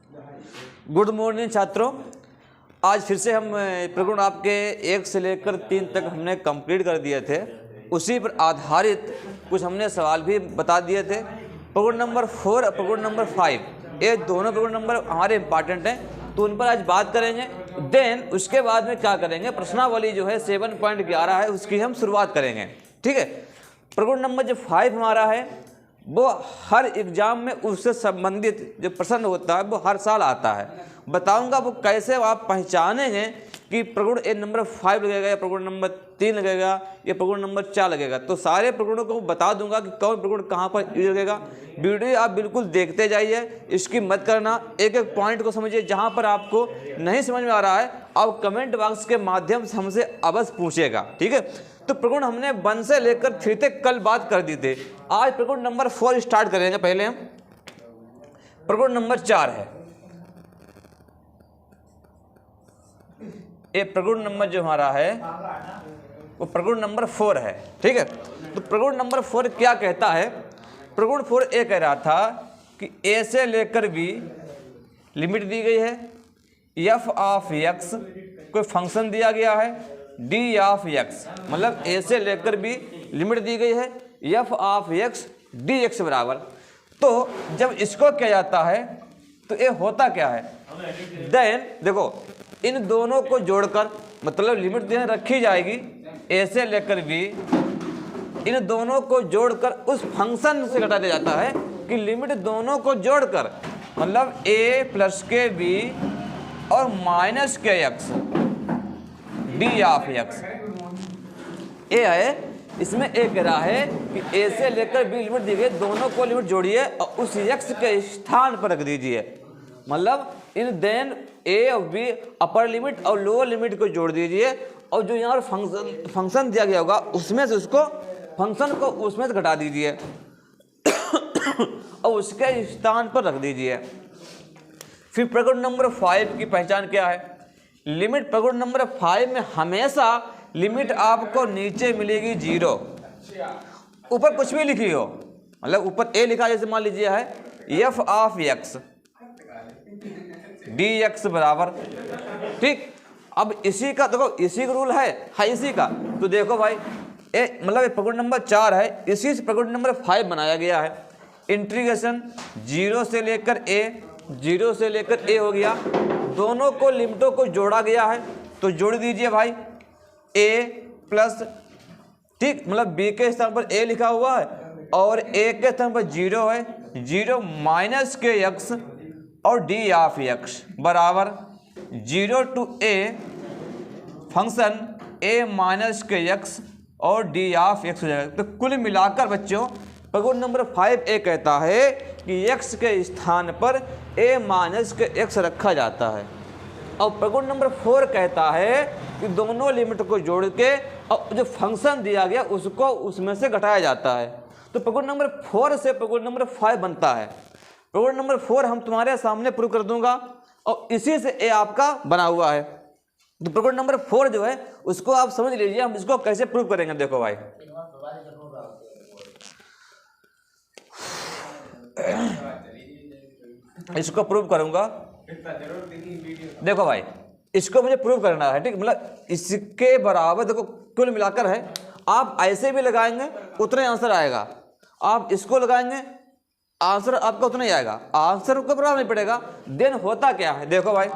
Good morning छात्रों। आज फिर से हम प्रगुण आपके 1 से लेकर 3 तक हमने कंप्लीट कर दिए थे। उसी पर आधारित कुछ हमने सवाल भी बता दिए थे। प्रगुण नंबर 4 और प्रगुण नंबर 5 ये दोनों प्रगुण नंबर हमारे इंपॉर्टेंट हैं, तो उन पर आज बात करेंगे। देन उसके बाद में क्या करेंगे, प्रश्नावली जो है 7.11 है उसकी हम शुरुआत करेंगे। ठीक है। प्रगुण नंबर जो 5 हमारा है वो हर एग्जाम में उससे संबंधित जो प्रश्न होता है वो हर साल आता है। बताऊंगा वो कैसे आप पहचानेंगे कि प्रगुण ए नंबर 5 लगेगा या प्रगुण नंबर 3 लगेगा या प्रगुण नंबर 4 लगेगा। तो सारे प्रगुणों को बता दूंगा कि कौन प्रगुण कहाँ पर यूज लगेगा। वीडियो आप बिल्कुल देखते जाइए, इसकी मत करना, एक एक पॉइंट को समझिए। जहाँ पर आपको नहीं समझ में आ रहा है आप कमेंट बॉक्स के माध्यम से हमसे अवश्य पूछिएगा। ठीक है। तो प्रगुण हमने 1 से लेकर 3 तक कल बात कर दी थी। आज प्रगुण नंबर 4 स्टार्ट करेंगे। पहले हम प्रगुण नंबर 4 है। ये प्रगुण नंबर जो हमारा है वो प्रगुण नंबर 4 है। ठीक है। तो प्रगुण नंबर 4 क्या कहता है? प्रगुण 4 ये कह रहा था कि ए से लेकर बी लिमिट दी गई है, एफ ऑफ एक्स कोई फंक्शन दिया गया है, डी ऑफ एक्स मतलब ए से लेकर बी लिमिट दी गई है, F of x D x बराबर। तो जब इसको किया जाता है तो ये होता क्या है? देन देखो इन दोनों को जोड़कर मतलब लिमिट देने रखी जाएगी ए से लेकर बी, इन दोनों को जोड़कर उस फंक्शन से घटा दिया जाता है कि लिमिट दोनों को जोड़कर मतलब ए प्लस के बी और माइनस के एक्स डी ऑफ एक्स। ए है इसमें ए कह रहा है कि ए से लेकर बी लिमिट दी गई, दोनों को लिमिट जोड़िए और उस एक्स के स्थान पर रख दीजिए। मतलब इन देन ए और बी अपर लिमिट और लोअर लिमिट को जोड़ दीजिए और जो यहाँ फंक्शन दिया गया होगा उसमें से उसको फंक्शन को उसमें से घटा दीजिए और उसके स्थान पर रख दीजिए। फिर प्रगुण नंबर 5 की पहचान क्या है? लिमिट प्रगुण नंबर 5 में हमेशा लिमिट आपको नीचे मिलेगी 0, ऊपर कुछ भी लिखी हो। मतलब ऊपर ए लिखा जैसे मान लीजिए है F of x D x बराबर। ठीक। अब इसी का देखो इसी का रूल है इसी का। तो देखो भाई ए मतलब प्रगुण नंबर 4 है, इसी से प्रगुण नंबर 5 बनाया गया है। इंटीग्रेशन 0 से लेकर ए हो गया, दोनों को लिमिटों को जोड़ा गया है तो जोड़ दीजिए भाई ए प्लस, ठीक मतलब बी के स्थान पर ए लिखा हुआ है और ए के स्थान पर 0 है, 0 माइनस के एक्स और डी ऑफ एक्स बराबर 0 to a function a minus के एक्स और डी ऑफ एक्स हो जाएगा। तो कुल मिलाकर बच्चों प्रगुण नंबर 5 ए कहता है कि x के स्थान पर a माइनस के x रखा जाता है और प्रगुण नंबर 4 कहता है कि दोनों लिमिट को जोड़ के और जो फंक्शन दिया गया उसको उसमें से घटाया जाता है। तो प्रगुण नंबर 4 से प्रगुण नंबर 5 बनता है। प्रगुण नंबर 4 हम तुम्हारे सामने प्रूव कर दूंगा और इसी से a आपका बना हुआ है। तो प्रगुण नंबर 4 जो है उसको आप समझ लीजिए, हम इसको कैसे प्रूव करेंगे। देखो भाई इसको प्रूव करूंगा। देखो भाई इसको मुझे प्रूव करना है। ठीक मतलब इसके बराबर देखो कुल मिलाकर है, आप ऐसे भी लगाएंगे उतना ही आंसर आएगा, आप इसको लगाएंगे आंसर आपका उतना ही आएगा, आंसर को बराबर नहीं पड़ेगा। देन होता क्या है देखो भाई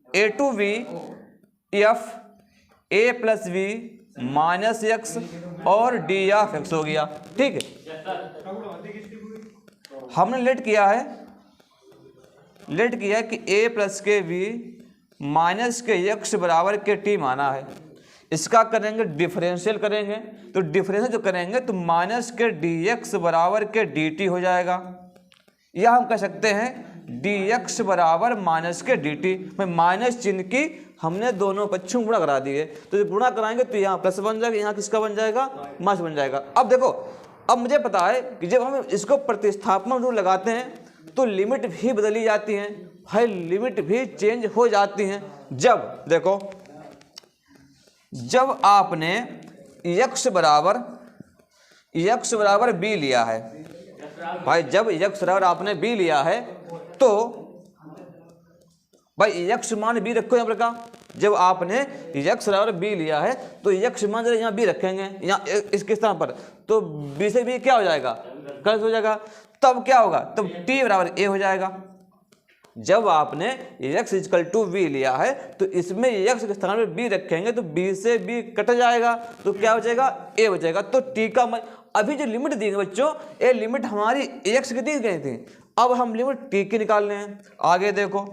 a to b f a plus b minus x और डी ऑफ एक्स हो गया। ठीक है। हमने लेट किया कि a plus k b minus के एक्स बराबर के टी माना है। इसका करेंगे डिफरेंशियल करेंगे, तो डिफरेंशियल जो करेंगे तो माइनस के डी एक्स बराबर के डी टी हो जाएगा, या हम कह सकते हैं डी एक्स बराबर माइनस के डी टी में माइनस चिन्ह की हमने दोनों पक्षों गुणा करा दिए। तो जब गुणा कराएंगे तो यहाँ प्लस बन जाएगा, यहाँ किसका बन जाएगा माइनस बन जाएगा। अब देखो अब मुझे पता है कि जब हम इसको प्रतिस्थापन रूल लगाते हैं तो लिमिट भी बदली जाती हैं भाई, लिमिट भी चेंज हो जाती हैं। जब देखो जब आपने x बराबर b लिया है भाई, जब x बराबर आपने b लिया है तो भाई यक्स मान बी रखो यहाँ पर का, जब आपने यक्स बराबर बी लिया है तो यक्स मान जरा यहाँ बी रखेंगे, यहाँ इसके स्थान पर, तो बी से बी क्या हो जाएगा, कट हो जाएगा। तब क्या होगा, तब टी बराबर ए हो जाएगा। जब आपने x इक्वल टू वी लिया है तो इसमें x के स्थान पर b रखेंगे तो b से b कट जाएगा, तो क्या हो जाएगा, a बचेगा। तो t का अभी जो लिमिट दी गई बच्चों, ये लिमिट हमारी x की दी गई थी, अब हम लिमिट t की निकालने हैं। आगे देखो,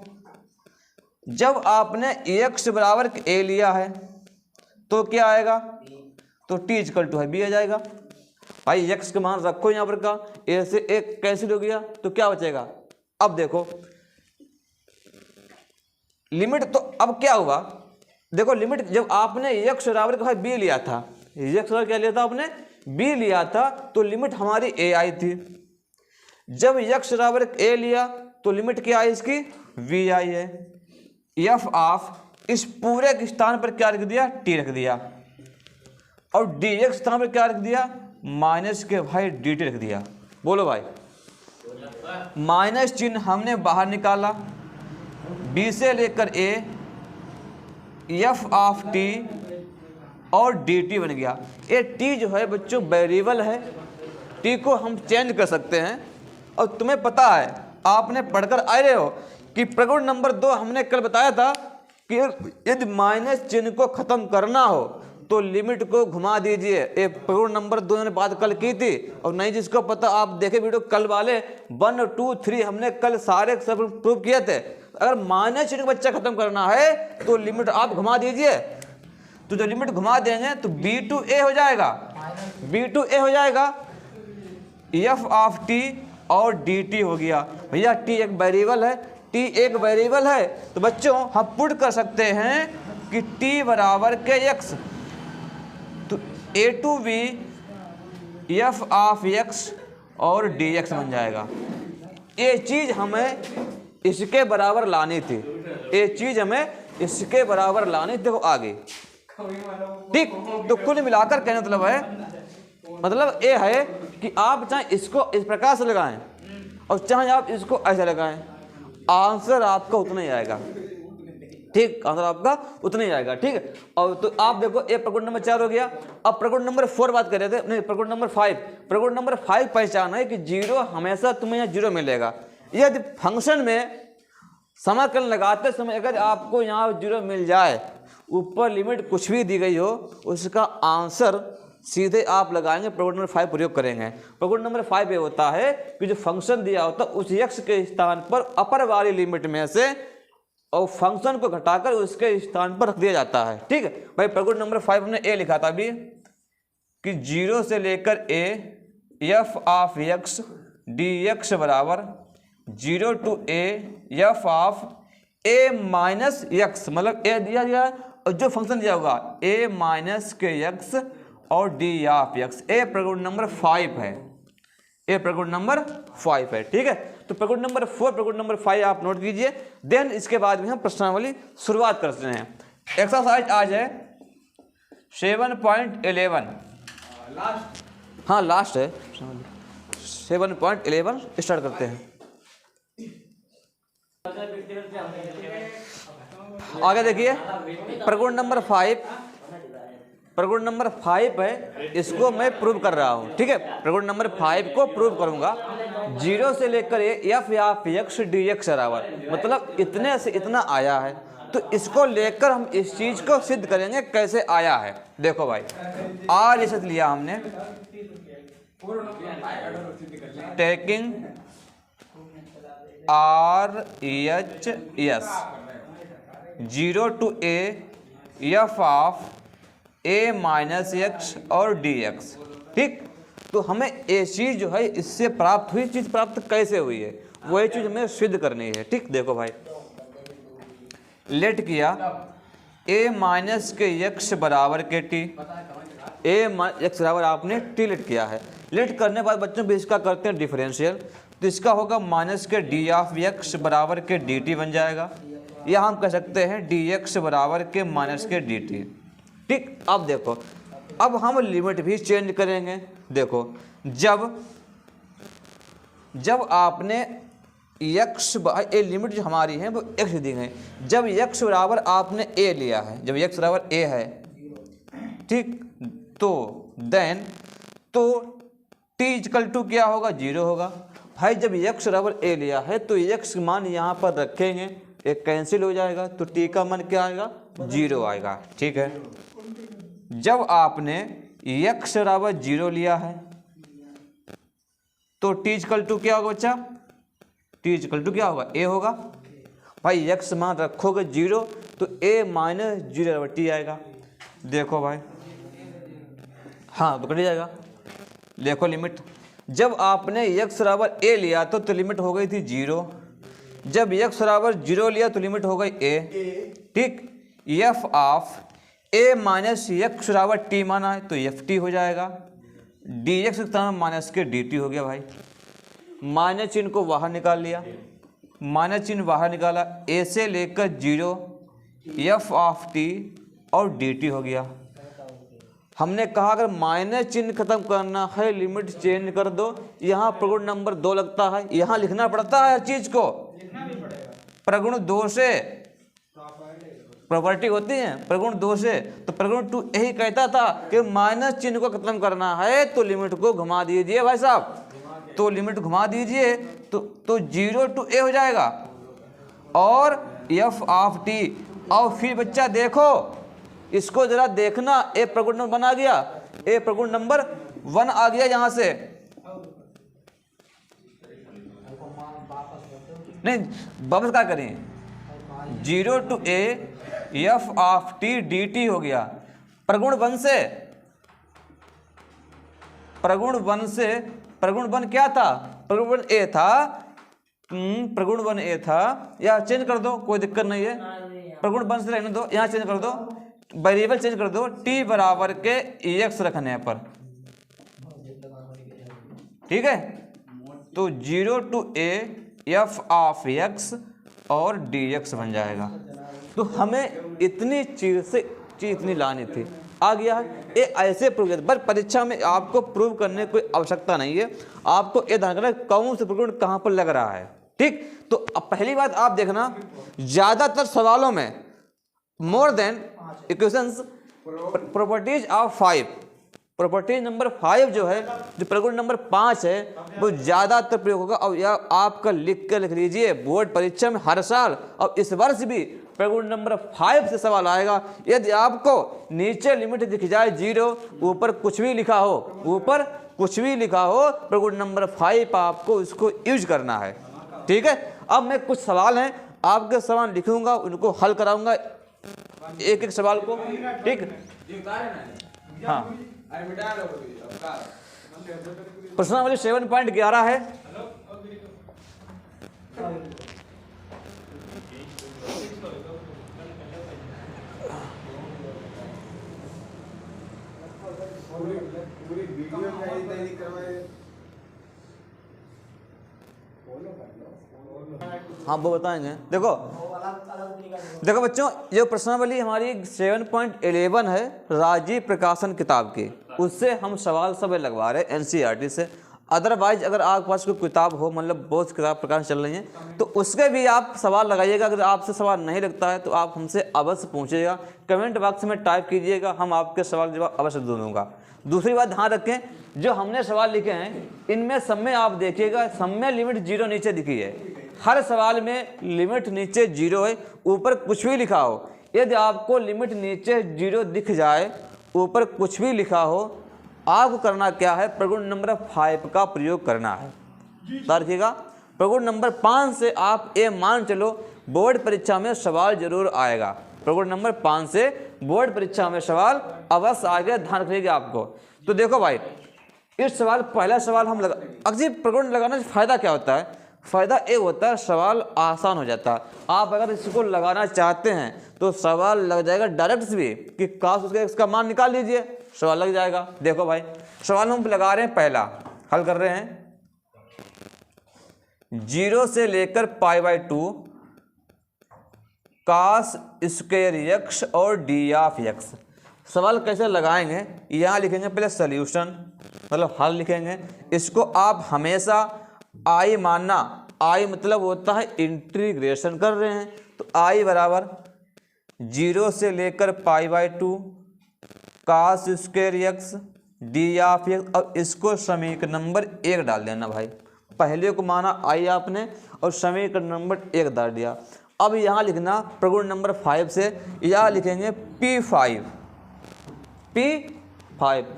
जब आपने x बराबर a लिया है तो क्या आएगा, तो t इक्वल टू है b आ जाएगा। भाई x का मान रखो यहाँ पर का, a से a कैंसिल हो गया तो क्या बचेगा। अब देखो लिमिट, तो अब क्या हुआ, देखो लिमिट जब आपने x बराबर का b लिया था, x बराबर क्या लिया था आपने, b लिया था, तो लिमिट हमारी a आई थी। जब x बराबर a लिया तो लिमिट क्या आई इसकी, v आई है। f ऑफ इस पूरे के स्थान पर क्या रख दिया, t रख दिया, और dx स्थान पर क्या रख दिया, माइनस के भाई dt रख दिया। बोलो भाई, माइनस चिन्ह हमने बाहर निकाला, b से लेकर a, f ऑफ t और dt बन गया। ये t जो है बच्चों वेरिएबल है, t को हम चेंज कर सकते हैं। और तुम्हें पता है, आपने पढ़कर आ रहे हो कि प्रगुण नंबर 2 हमने कल बताया था कि यदि माइनस चिन्ह को खत्म करना हो तो लिमिट को घुमा दीजिए। ये प्रगुण नंबर 2 ने बात कल की थी, और नहीं जिसको पता आप देखे वीडियो कल वाले 1, 2, 3 हमने कल सारे सब प्रूव किए थे। अगर माइनस चिन्ह बच्चा खत्म करना है तो लिमिट आप घुमा दीजिए, तो जो लिमिट घुमा देंगे तो b टू a हो जाएगा, b टू a हो जाएगा, f ऑफ t और dt हो गया। भैया t एक वेरिएबल है, t एक वेरिएबल है, तो बच्चों हम पुट कर सकते हैं कि t बराबर के x, तो a to v f of x और dx बन जाएगा। ये चीज हमें इसके बराबर लानी थी, ये चीज हमें इसके बराबर लानी थी। देखो आगे, ठीक, तो कुल मिलाकर कहने मतलब ये है कि आप चाहे इसको इस प्रकार से लगाएं और चाहे आप इसको ऐसे लगाएं, आंसर आपका उतना ही आएगा। ठीक, आंसर आपका उतना ही आएगा। ठीक है, और तो आप देखो ये प्रगुण नंबर 4 हो गया। अब प्रगुण नंबर 4 बात कर रहे थे, नहीं प्रगुण नंबर 5। प्रगुण नंबर 5 पहचान है कि 0 हमेशा तुम्हें यहाँ 0 मिलेगा। यदि फंक्शन में समाकलन लगाते समय अगर आपको यहाँ 0 मिल जाए, ऊपर लिमिट कुछ भी दी गई हो, उसका आंसर सीधे आप लगाएंगे, प्रगुण नंबर 5 प्रयोग करेंगे। प्रगुण नंबर 5 ये होता है कि जो फंक्शन दिया होता है उस x के स्थान पर अपर वाली लिमिट में से और फंक्शन को घटाकर उसके स्थान पर रख दिया जाता है। ठीक है भाई, प्रगुण नंबर 5 हमने a लिखा था अभी कि 0 से लेकर a f of x dx बराबर 0 to a f of a minus x, मतलब a दिया गया और जो फंक्शन दिया होगा a माइनस के x और d ऑफ x। ए प्रगुण नंबर 5 है, ए प्रगुण नंबर 5 है। ठीक है, तो प्रगुण नंबर 4 प्रगुण नंबर 5 आप नोट कीजिए। देन इसके बाद में हम प्रश्नावली शुरुआत करते हैं। एक्सरसाइज आज है 7.11, हाँ लास्ट है 7.11, स्टार्ट करते हैं। आगे देखिए, प्रगुण नंबर 5, प्रगुण नंबर 5 है, इसको मैं प्रूव कर रहा हूँ। ठीक है, प्रगुण नंबर 5 को प्रूव करूंगा। 0 से लेकर f ऑफ x dx बराबर, मतलब इतने से इतना आया है, तो इसको लेकर हम इस चीज को सिद्ध करेंगे कैसे आया है। देखो भाई, r इसे लिया हमने, taking r h s 0 to a f of a minus x और dx। ठीक, तो हमें ये चीज जो है इससे प्राप्त हुई, चीज प्राप्त कैसे हुई है वही चीज हमें सिद्ध करनी है। ठीक, देखो भाई, लेट किया a माइनस के x बराबर के t, a x बराबर आपने t लेट किया है। लेट करने के बाद बच्चों भी इसका करते हैं डिफरेंशियल, तो इसका होगा माइनस के d ऑफ x बराबर के dt बन जाएगा, या हम कह सकते हैं dx बराबर के माइनस के dt। ठीक, अब देखो, अब हम लिमिट भी चेंज करेंगे। देखो, जब आपने x बाई ए, लिमिट जो हमारी है वो x दी गई। जब x बराबर आपने a लिया है, जब x बराबर a है, ठीक, तो देन तो t इक्वल टू क्या होगा, 0 होगा। भाई जब x बराबर a लिया है तो x मान यहाँ पर रखेंगे, एक कैंसिल हो जाएगा, तो t का मान क्या आएगा, 0 आएगा। ठीक है, जब आपने x बराबर 0 लिया है तो t इक्वल टू क्या होगा बच्चा, t इक्वल टू क्या होगा, a होगा। भाई x मान रखोगे 0 तो a माइनस 0 बराबर t आएगा। देखो भाई, हाँ तो कट जाएगा। देखो लिमिट, जब आपने x बराबर a लिया तो लिमिट हो गई थी 0, जब x बराबर 0 लिया तो लिमिट हो गई a। ठीक, f of a minus x बराबर t माना है तो ft हो जाएगा, dx माइनस के dt हो गया। भाई माइनस चिन्ह को बाहर निकाल लिया, माइनस चिन्ह बाहर निकाला, a से लेकर 0 f ऑफ t और dt हो गया। हमने कहा अगर माइनस चिन्ह खत्म करना है लिमिट चेंज कर दो, यहाँ प्रगुण नंबर 2 लगता है, यहाँ लिखना पड़ता है हर चीज को, प्रगुण 2 से प्रॉपर्टी होती है, प्रगुण 2 से। तो प्रगुण 2 यही कहता था कि माइनस चिन्ह को खत्म करना है तो लिमिट को घुमा दीजिए भाई साहब, तो लिमिट घुमा दीजिए तो 0 टू a हो जाएगा और f ऑफ t। और फिर बच्चा देखो इसको जरा देखना, ए प्रगुण नंबर 1 आ गया, ए प्रगुण नंबर 1 आ गया यहाँ से, नहीं वापस क्या करें, 0 to a f of t dt हो गया। प्रगुण 1 से, प्रगुण 1 से, प्रगुण 1 क्या था, प्रगुण 1 a था, प्रगुण 1 a था, या चेंज कर दो कोई दिक्कत नहीं है, प्रगुण 1 से रहने दो, यहाँ चेंज कर दो, वेरिएबल चेंज कर दो, t बराबर के x रखने पर। ठीक है, तो 0 to a f of x और dx बन जाएगा। तो हमें इतनी चीज इतनी लानी थी, आ गया है। ये ऐसे प्रूव, पर परीक्षा में आपको प्रूव करने की कोई आवश्यकता नहीं है, आपको ये ध्यान रखना कौन से प्रगुण कहाँ पर लग रहा है। ठीक, तो अब पहली बात आप देखना, ज्यादातर सवालों में more than equations properties of 5, properties number 5 जो है, जो प्रगुण नंबर 5 है, वो ज्यादातर प्रयोग होगा। और या आपका लिख लीजिए बोर्ड परीक्षा में हर साल और इस वर्ष भी प्रगुण नंबर 5 से सवाल आएगा। यदि आपको नीचे लिमिट दिख जाए 0, ऊपर कुछ भी लिखा हो, ऊपर कुछ भी लिखा हो, प्रगुण नंबर 5 आपको इसको यूज करना है। ठीक है, अब मैं कुछ सवाल हैं आपके सवाल लिखूंगा, उनको हल कराऊंगा एक एक सवाल को। ठीक, हाँ, प्रश्नावली 7.11 है। हाँ वो बताएंगे। देखो बच्चों, ये प्रश्नावली हमारी 7.11 है राजीव प्रकाशन किताब की, उससे हम सवाल सब लगवा रहे हैं NCERT से। अदरवाइज अगर आपके पास कोई किताब हो, मतलब बहुत किताब प्रकार चल रही हैं, तो उसके भी आप सवाल लगाइएगा। अगर आपसे सवाल नहीं लगता है तो आप हमसे अवश्य पूछिएगा, कमेंट बॉक्स में टाइप कीजिएगा, हम आपके सवाल जवाब अवश्य दूंगा। दूसरी बात ध्यान रखें, जो हमने सवाल लिखे हैं इनमें सब में आप देखिएगा, सब में लिमिट 0 नीचे दिखी है, हर सवाल में लिमिट नीचे 0 है, ऊपर कुछ भी लिखा हो। यदि आपको लिमिट नीचे 0 दिख जाए, ऊपर कुछ भी लिखा हो, आपको करना क्या है, प्रगुण नंबर 5 का प्रयोग करना है। देखिएगा, प्रगुण नंबर 5 से आप ये मान चलो बोर्ड परीक्षा में सवाल जरूर आएगा। प्रगुण नंबर 5 से बोर्ड परीक्षा में सवाल अवश्य आएगा, ध्यान रखिएगा आपको। तो देखो भाई, इस सवाल पहला सवाल हम लगा, अक्सर प्रगुण लगाने से फायदा क्या होता है, फायदा ये होता है सवाल आसान हो जाता है। आप अगर इसको लगाना चाहते हैं तो सवाल लग जाएगा डायरेक्ट भी कि काश उसका इसका मान निकाल लीजिए, सवाल लग जाएगा। देखो भाई, सवाल हम लगा रहे हैं, पहला हल कर रहे हैं, 0 से लेकर π/2 cos स्क्वायर x और d ऑफ x। सवाल कैसे लगाएंगे, यहाँ लिखेंगे पहले सॉल्यूशन, मतलब हल लिखेंगे। इसको आप हमेशा i मानना, आई मतलब होता है इंटीग्रेशन कर रहे हैं, तो आई बराबर 0 से लेकर π/2 cos square x D of x। अब इसको समीकरण नंबर 1 डाल देना भाई, पहले को माना आई आपने और समीकरण नंबर 1 डाल दिया। अब यहाँ लिखना प्रगुण नंबर 5 से, यहाँ लिखेंगे P5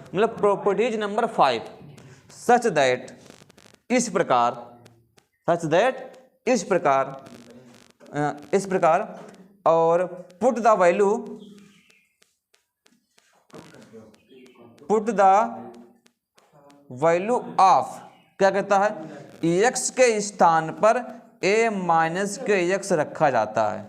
मतलब प्रॉपर्टीज नंबर 5 सच दैट, इस प्रकार और पुट द वैल्यू ऑफ, क्या कहता है, x के स्थान पर a माइनस के x रखा जाता है।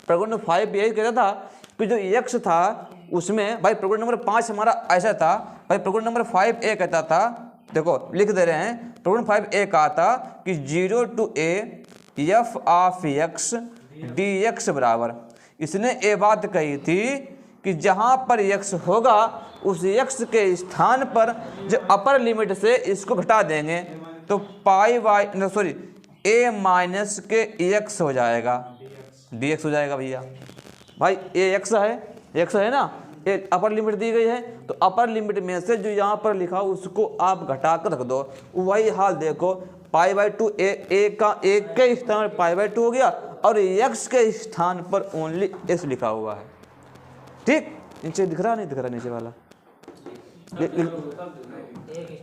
प्रगुण 5 यही कहता था कि जो x था उसमें भाई, प्रगुण नंबर 5 हमारा ऐसा था भाई, प्रगुण नंबर 5 a कहता था, देखो लिख दे रहे हैं, प्रगुण 5 a कहा था कि 0 to a f of x dx बराबर, इसने ये बात कही थी कि जहाँ पर x होगा उस x के स्थान पर जो अपर लिमिट से इसको घटा देंगे तो a माइनस के x हो जाएगा, dx हो जाएगा भैया। भाई x है ना, ये अपर लिमिट दी गई है, तो अपर लिमिट में से जो यहाँ पर लिखा उसको आप घटा कर रख दो, वही हाल देखो π/2 a का एक के स्थान पर π/2 हो गया और x के स्थान पर ओनली s लिखा हुआ है। ठीक, नीचे दिख रहा नहीं दिख रहा नीचे वाला,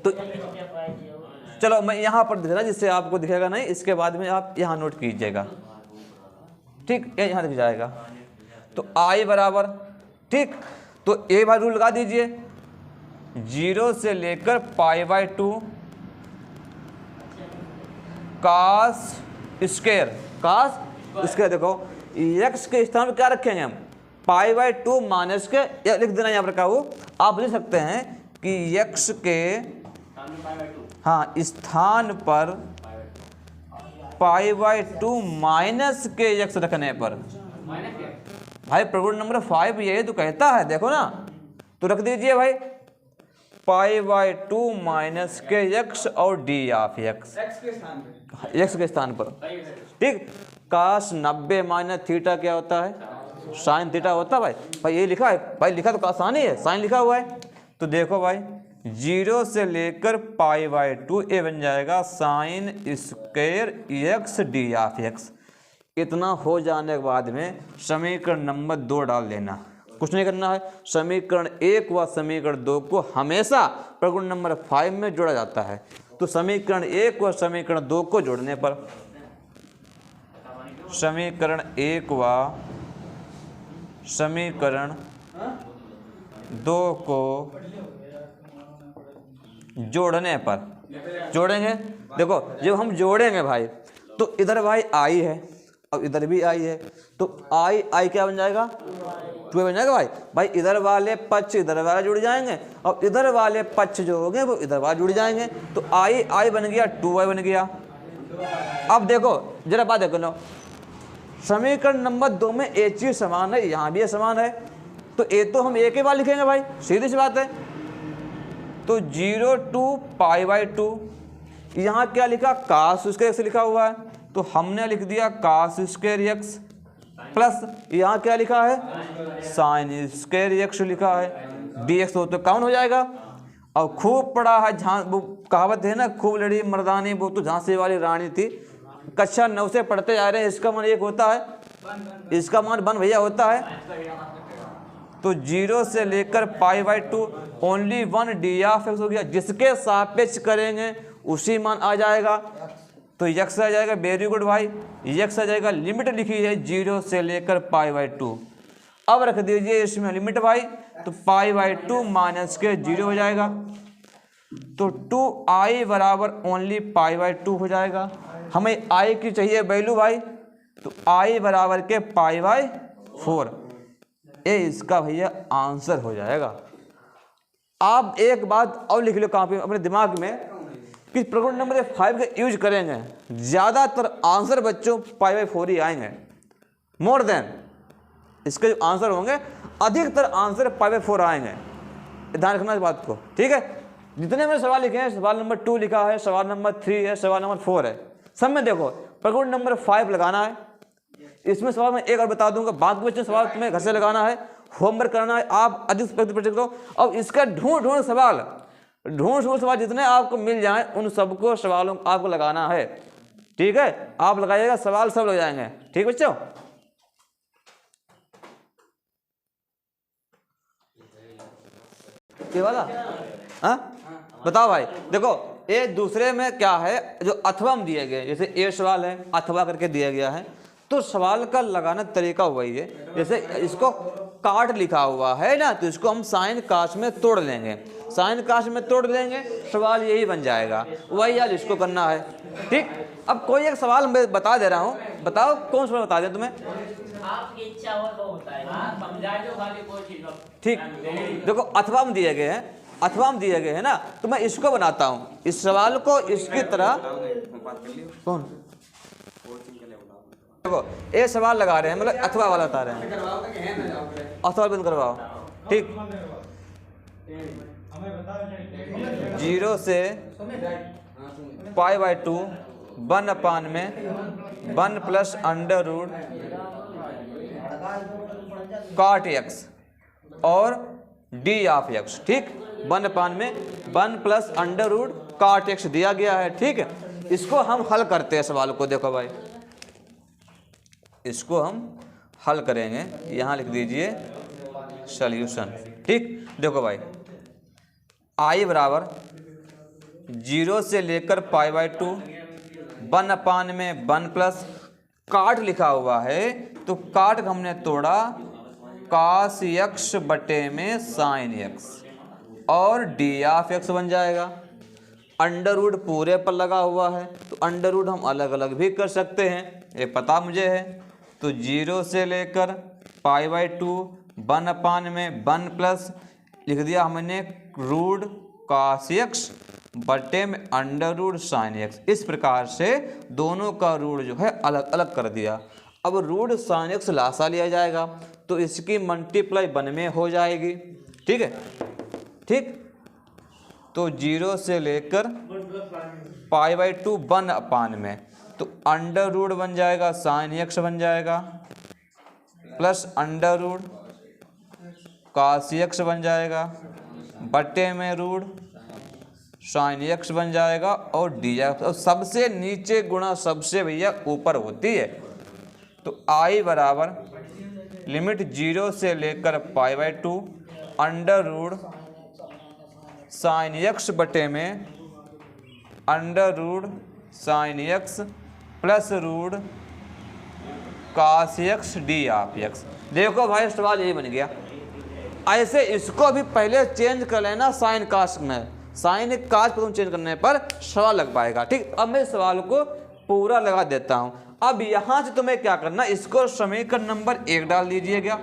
तो चलो मैं यहाँ पर दिख रहा जिससे आपको दिखेगा नहीं, इसके बाद में आप यहाँ नोट कीजिएगा। ठीक, ये यहाँ दिख जाएगा। तो आई बराबर, ठीक, तो ए बार रूल लगा दीजिए, 0 से लेकर π/2 cos स्क्वायर, देखो x के स्थान पर क्या रखेंगे हम, π/2 माइनस के, या लिख देना यहाँ पर क्या हो, आप लिख सकते हैं कि x के स्थान पर π/2 माइनस के x रखने पर, भाई प्रगुण नंबर 5 यही तो कहता है, देखो ना, तो रख दीजिए भाई π/2 माइनस के x और d ऑफ x के स्थान पर। ठीक, cos 90 माइनस थीटा क्या होता है, साइन थीटा होता है भाई ये लिखा है भाई, लिखा तो आसानी है, साइन लिखा हुआ है। तो देखो भाई 0 से लेकर π/2 ए बन जाएगा sine square x D of x। इतना हो जाने के बाद में समीकरण नंबर 2 डाल देना, कुछ नहीं करना है। समीकरण 1 व समीकरण 2 को हमेशा प्रगुण नंबर 5 में जोड़ा जाता है। तो समीकरण 1 व समीकरण 2 को जोड़ने पर, समीकरण 1 व समीकरण 2 को जोड़ने पर, जोड़ेंगे, देखो जब हम जोड़ेंगे भाई तो इधर भाई आई है और इधर भी आई है, तो आई क्या बन जाएगा, 2 बन जाएगा भाई इधर वाले पक्ष इधर वाले जुड़ जाएंगे और इधर वाले पक्ष जो होंगे वो इधर वाले जुड़ जाएंगे, तो आई बन गया 2y बन गया। अब देखो जरा बात देखो लो, समीकरण नंबर 2 में एक चीज समान है, यहाँ भी समान है, तो ए तो हम एक ही बार लिखेंगे भाई, सीधी सी बात है। तो 0 to π/2, यहाँ क्या लिखा, cos स्क्वायर x लिखा हुआ है, तो हमने लिख दिया cos स्क्वायर x प्लस यहाँ क्या लिखा है, साइन स्क्वायर x लिखा है, dx हो तो काउंट हो जाएगा। और खूब पढ़ा है, वो कहावत है ना, खूब लड़ी मर्दानी वो तो झांसी वाली रानी थी, कक्षा 9 से पढ़ते जा रहे हैं, इसका मान 1 होता है, इसका मान 1 भैया होता है। तो 0 से लेकर π/2 ओनली 1 डी ऑफ x हो गया, जिसके सापेक्ष करेंगे उसी मान आ जाएगा, तो x आ जाएगा, वेरी गुड भाई, x आ जाएगा। लिमिट लिखी है 0 से लेकर π/2, अब रख दीजिए इसमें लिमिट भाई, तो π/2 माइनस के 0 हो जाएगा, तो 2i बराबर ओनली π/2 हो जाएगा। हमें i की चाहिए वैल्यू भाई, तो i बराबर के π/4, ये इसका भैया आंसर हो जाएगा। आप एक बात और लिख लो कॉपी अपने दिमाग में कि प्रगुण नंबर 5 का यूज करेंगे, ज़्यादातर आंसर बच्चों π/4 ही आएंगे, मोर देन इसके जो आंसर होंगे अधिकतर आंसर π/4 आएंगे, ध्यान रखना इस बात को, ठीक है। जितने मैंने सवाल लिखे हैं, सवाल नंबर 2 लिखा है, सवाल नंबर 3 है, सवाल नंबर 4 है, सब में देखो प्रगुण नंबर 5 लगाना है। इसमें सवाल मैं एक और बता दूंगा, बाकी बच्चे सवाल तुम्हें घर से लगाना है, होमवर्क करना है, आप अधिक से अधिक प्रैक्टिस करो। अब इसका ढूंढ सवाल जितने आपको मिल जाए उन सबको सवालों को आपको लगाना है, ठीक है। आप लगाइएगा, सवाल सब लग जाएंगे, ठीक बच्चों। ये वाला बताओ भाई, देखो ये दूसरे में क्या है, जो अथवा में दिए गए, जैसे ये सवाल है अथवा करके दिया गया है, तो सवाल का लगाना तरीका वही है। जैसे इसको काट लिखा हुआ है ना, तो इसको हम साइन काश में तोड़ लेंगे, साइन काश में तोड़ लेंगे, सवाल यही बन जाएगा। वही आज इसको करना है, ठीक। अब कोई एक सवाल मैं बता दे रहा हूँ, बताओ कौन सा बता दें तुम्हें, आपकी इच्छा हो तो होता है, समझा दो खाली कोई चीज, ठीक। देखो अथवा में दिए गए हैं, अथवा में दिए गए हैं ना, तो मैं इसको बनाता हूँ, इस सवाल को इसकी तरह, कौन देखो ये सवाल लगा रहे हैं, मतलब अथवा वाला बता रहे हैं, अथवा बंद करवाओ, ठीक। 0 से π/2 1/1 में 1 plus under root cot x और d ऑफ x, ठीक। 1/1 में 1 plus under root cot x दिया गया है, ठीक है। इसको हम हल करते हैं सवाल को, देखो भाई इसको हम हल करेंगे, यहाँ लिख दीजिए सॉल्यूशन, ठीक। देखो भाई i बराबर 0 से लेकर π/2 1/1 में 1 प्लस काट लिखा हुआ है, तो काट हमने तोड़ा cos x बटे में sin x और d ऑफ x बन जाएगा। अंडर रूट पूरे पर लगा हुआ है, तो अंडर रूट हम अलग अलग भी कर सकते हैं, ये पता मुझे है। तो 0 से लेकर π/2 1/1 में 1 प्लस लिख दिया हमने रूट cos x बटे में अंडर रूट sin x। इस प्रकार से दोनों का रूट जो है अलग अलग कर दिया। अब रूट sin x लासा लिया जाएगा, तो इसकी मल्टीप्लाई 1 में हो जाएगी, ठीक है, ठीक। तो 0 से लेकर π/2 1/1 में, तो अंडर रूट बन जाएगा sin x बन जाएगा, plus under root cos x बन जाएगा, बटे में रूट sin x बन जाएगा और dx, और सबसे नीचे गुणा सबसे भैया ऊपर होती है। तो i बराबर लिमिट 0 से लेकर π/2 अंडर रूट sin x बटे में under root sin x plus root cos x d of x। देखो भाई सवाल यही बन गया। ऐसे इसको भी पहले चेंज कर लेना साइन कास्ट में, साइन कास्ट पर चेंज करने पर सवाल लग पाएगा, ठीक। अब मैं सवाल को पूरा लगा देता हूं। अब यहां से तुम्हें क्या करना, इसको समीकरण नंबर 1 डाल दीजिएगा,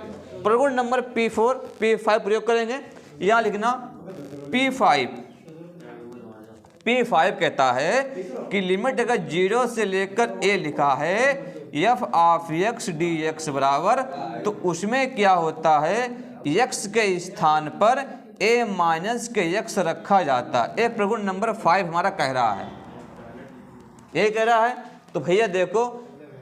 प्रगुण नंबर P4 P5 प्रयोग करेंगे। यहां लिखना P5 कहता है कि लिमिट अगर 0 से लेकर a लिखा है f ऑफ x dx बराबर, तो उसमें क्या होता है, x के स्थान पर a माइनस के x रखा जाता है। ये प्रगुण नंबर 5 हमारा कह रहा है, ये कह रहा है। तो भैया देखो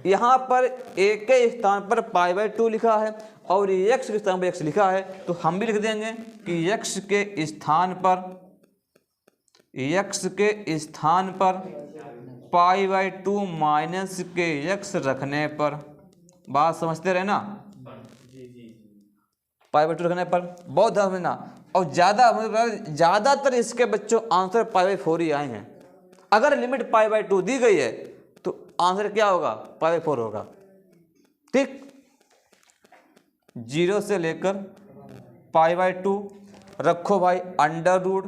यहाँ पर a के स्थान पर π/2 लिखा है और x के स्थान पर x लिखा है, तो हम भी लिख देंगे कि x के स्थान पर π/2 माइनस के x रखने पर, बात समझते रहे ना, π/2 रखने पर बहुत ध्यान देना। और ज़्यादातर इसके बच्चों आंसर π/4 ही आए हैं। अगर लिमिट π/2 दी गई है तो आंसर क्या होगा, π/4 होगा, ठीक। 0 से लेकर π/2 रखो भाई अंडर रूट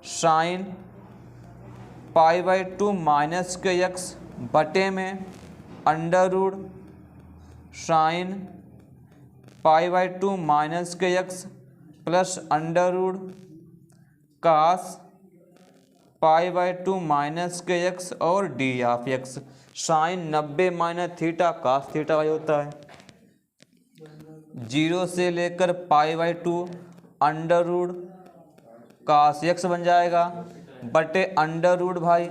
साइन π/2 माइनस के x बटे में अंडर रूट साइन π/2 माइनस के x plus under root cos π/2 minus के x और d of x। Sine 90 minus theta cos theta वाई होता है। 0 से लेकर π/2 अंडर रूट कास x बन जाएगा बटे अंडर रूट भाई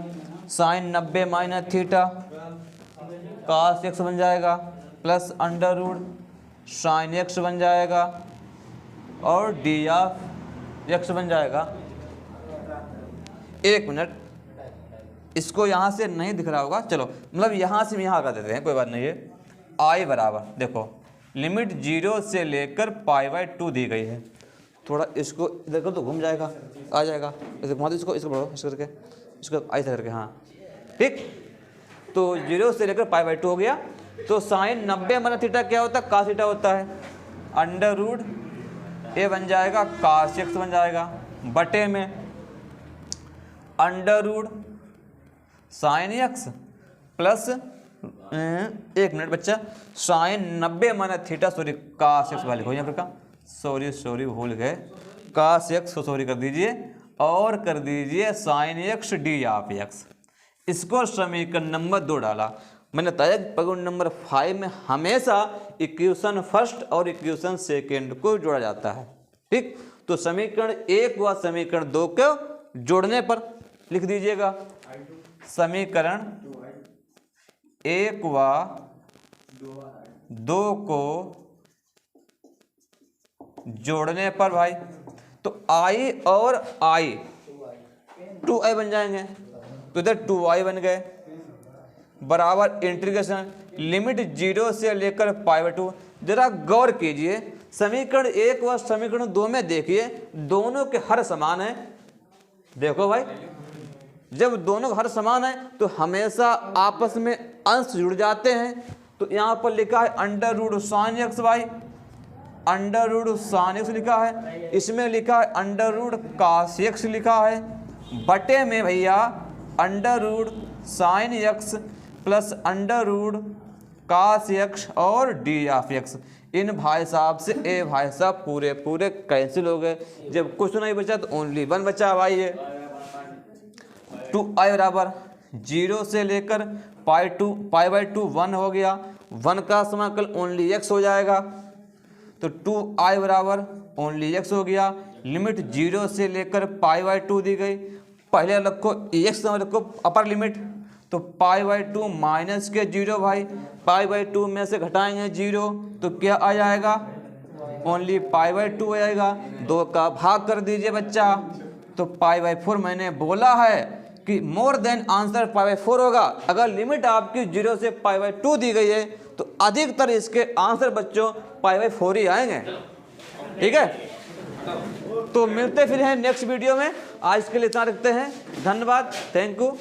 sine 90 minus theta cos x बन जाएगा plus under root sine x बन जाएगा और डी ऑफ एक्स बन जाएगा। एक मिनट, इसको यहाँ से नहीं दिख रहा होगा, चलो मतलब यहाँ से यहाँ कर देते हैं, कोई बात नहीं है। आई बराबर देखो लिमिट 0 से लेकर π/2 दी गई है। थोड़ा इसको इधर कर तो घूम जाएगा, आ जाएगा, इसे घुमा दो, इसको बढ़ो, इस करके इसको ऐसा करके, हाँ ठीक। तो 0 से लेकर π/2 हो गया। तो साइन 90 माइनस थीटा क्या होता है, कास थीटा होता है। अंडर रूट ए बन जाएगा कास एक्स बन जाएगा बटे में under root sine x plus एक मिनट बच्चा, sine 90 minus theta sorry cos x वाले हो यहाँ पर का सॉरी भूल गए, कास एक्स को सॉरी कर दीजिए और कर दीजिए sine x D of x. इसको समीकरण नंबर 2 डाला। मैंने बताया प्रगुण नंबर 5 में हमेशा इक्वेशन फर्स्ट और इक्वेशन सेकेंड को जोड़ा जाता है, ठीक। तो समीकरण 1 व समीकरण 2 को जोड़ने पर लिख दीजिएगा, समीकरण 1 व 2 को जोड़ने पर भाई तो आई और आई 2i बन जाएंगे, तो इधर 2i बन गए बराबर इंटीग्रेशन लिमिट 0 से लेकर π/2। जरा गौर कीजिए, समीकरण 1 व समीकरण 2 में देखिए दोनों के हर समान है। देखो भाई, जब दोनों हर समान है तो हमेशा आपस में अंश जुड़ जाते हैं। तो यहाँ पर लिखा है under root sine x y, under root sine x लिखा है, इसमें लिखा है अंडर रूट कास एक्स लिखा है, बटे में भैया under root sine x plus under root cos x और डी ऑफ एक्स। इन भाई साहब से ए भाई साहब पूरे पूरे कैंसिल हो गए। जब कुछ नहीं बचा तो ओनली 1 बचा भाई। ये 2i बराबर 0 से लेकर π/2 1 हो गया, 1 का समाकल ओनली x हो जाएगा। तो 2i बराबर ओनली x हो गया। लिमिट 0 से लेकर π/2 दी गई, पहले रखो x रखो अपर लिमिट, तो π/2 माइनस के 0 भाई, π/2 में से घटाएंगे 0 तो क्या आ जाएगा, ओनली π/2 आ जाएगा। 2 का भाग कर दीजिए बच्चा, तो π/4 मैंने बोला है कि मोर देन आंसर π/4 होगा। अगर लिमिट आपकी 0 से π/2 दी गई है तो अधिकतर इसके आंसर बच्चों π/4 ही आएंगे, ठीक है। तो मिलते फिर हैं नेक्स्ट वीडियो में, आज के लिए इतना रखते हैं। धन्यवाद, थैंक यू।